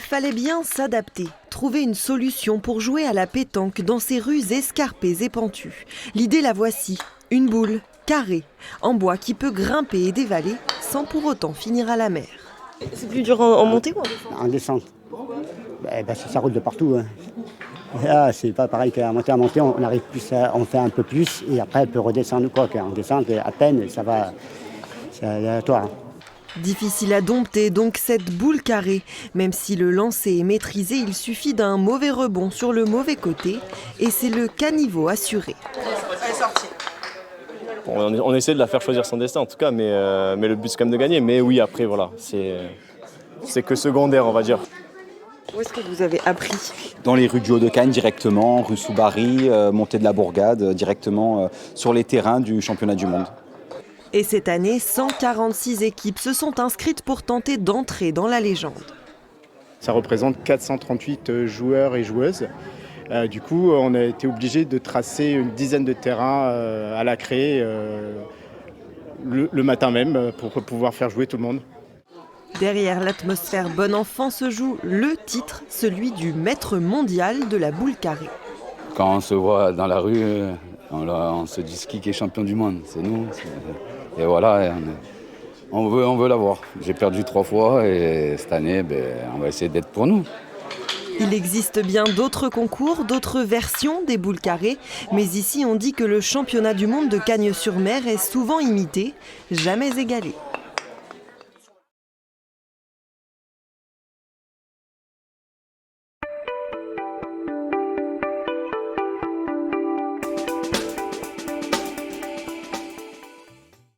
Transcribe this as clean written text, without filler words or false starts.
fallait bien s'adapter, trouver une solution pour jouer à la pétanque dans ces rues escarpées et pentues. L'idée la voici, une boule carrée, en bois qui peut grimper et dévaler sans pour autant finir à la mer. C'est plus dur en montée ou En descente. Ça roule de partout. Hein. Là, c'est pas pareil qu'à monter. On arrive plus on fait un peu plus et après elle peut redescendre quoi. En descente, à peine, ça va, c'est aléatoire. Hein. Difficile à dompter donc cette boule carrée. Même si le lancer est maîtrisé, il suffit d'un mauvais rebond sur le mauvais côté et c'est le caniveau assuré. Elle est sortie. On essaie de la faire choisir son destin en tout cas, mais le but c'est quand même de gagner. Mais oui, après voilà, c'est que secondaire on va dire. Où est-ce que vous avez appris ? Dans les rues du Haut-de-Cagnes directement, rue Soubary, montée de la Bourgade, directement sur les terrains du championnat du monde. Et cette année, 146 équipes se sont inscrites pour tenter d'entrer dans la légende. Ça représente 438 joueurs et joueuses. Du coup, on a été obligé de tracer une dizaine de terrains à la craie le matin même pour pouvoir faire jouer tout le monde. Derrière l'atmosphère bon enfant se joue le titre, celui du maître mondial de la boule carrée. Quand on se voit dans la rue, on se dit qui est champion du monde, c'est nous. Et voilà, on veut l'avoir. J'ai perdu 3 fois et cette année, on va essayer d'être pour nous. Il existe bien d'autres concours, d'autres versions des boules carrées, mais ici on dit que le championnat du monde de Cagnes-sur-Mer est souvent imité, jamais égalé.